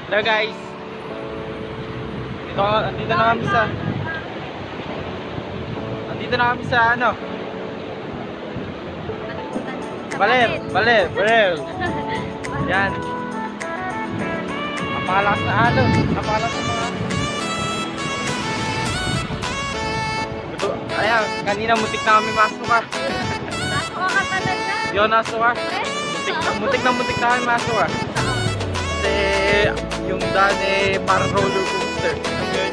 Hello guys. Andito na kami sa ano? Baler. Yan. Napakalakas na alon. Napakalakas na mga. Ito, ayan, kanina mutik na kami masuka. Nasuka ka talaga. Yun, nasuka. Mutik na kami masuka. Kasi yung daan eh parang roller coaster.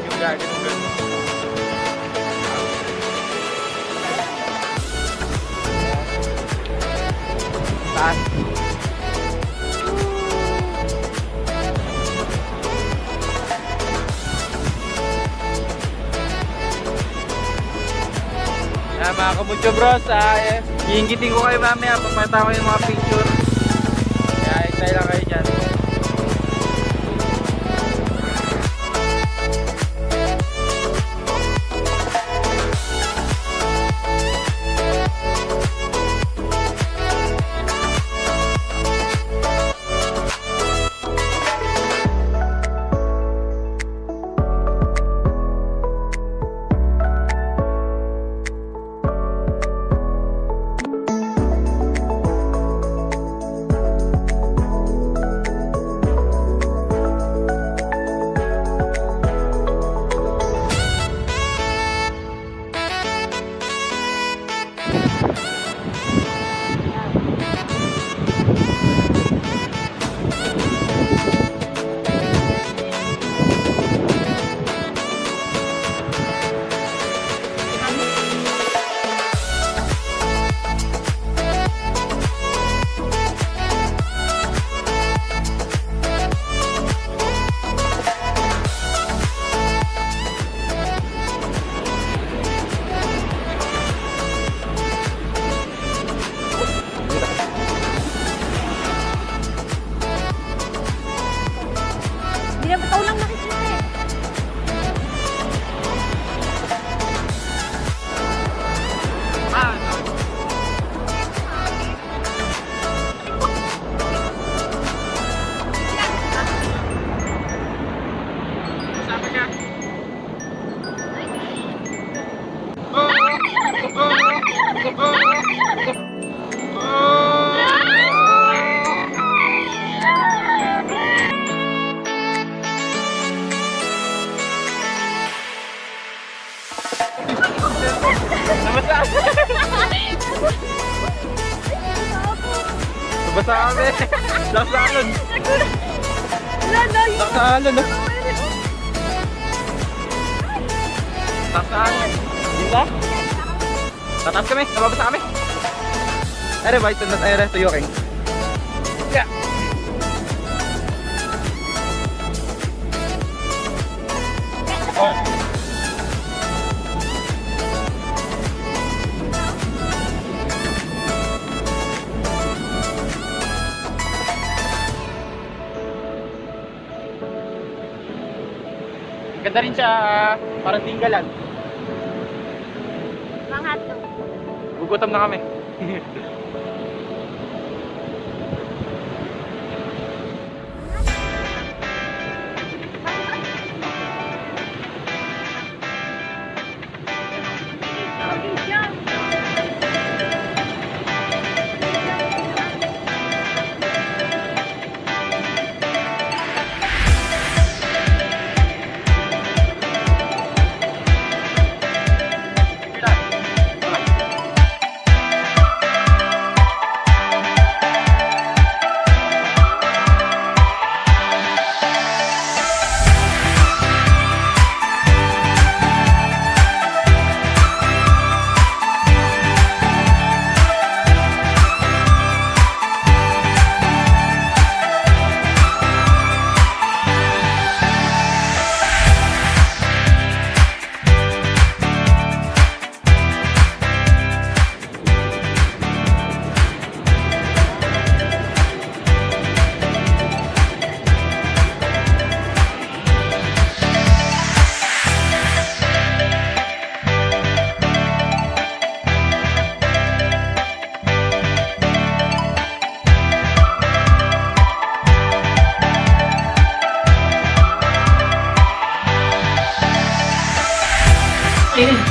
Yung gagawin. Taas. Mga kabutyo bros, iinggitin ko kayo mamaya, papakita ko yung mga picture. Kaya hintay lang kayo dyan. Ikaw lang nakikita eh. Sabi ka? Basta kami. Lasa alon. Lasa alon. Lasa alon. Diba? Tataas kami. Nababasa kami. Ere ba? Ito na tayo. Tuyo king. Yeah. Oh. Ganda rin siya, parang tinggalan. Mga hotdog. Gugutom na kami.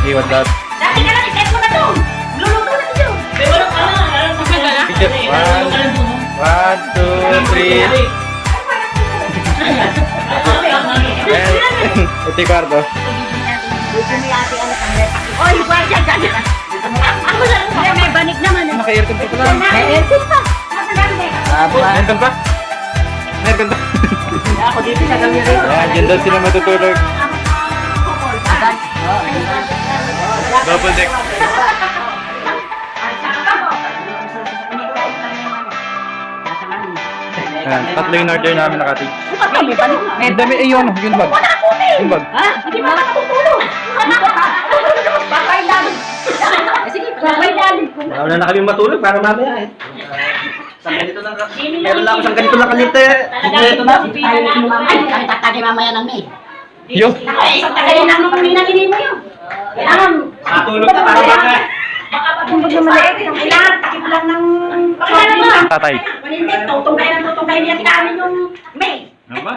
Iwan lahat. Dati ka lang, i-set mo na to. Luluto na siya. Picture. 1, 2, 3. Ito yung kwarto. Oy, buwan dyan, dyan. Ako lang, may banig naman. Naka-aircon pa pala. May aircon pa. Nasa dami. Aircon pa? Aircon pa? Ako dito sa gabi rin. Ayan, dyan daw sila matutulog. Double deck. Ayan, tatlo yung order namin na cottage. May banig. Ang dami, yun bag. Yung bag. Ha? Hindi ba makakatutulog? Papailalim. Sige, papailalim. Wala na kami matulog para mamaya eh. Meron lang ako isang ganito lang kanita eh. Ito na. Ay, tatagay mamaya ng May. Yo! Ay, tatagay na nung minakinin mo yun. Kailangan. Matulog na para mamaya. Kung maliit, kailangan takip lang ng pakilala mo. Tatay. Hindi, tutungkay ng tutungkay niya namin yung May. Ano ba?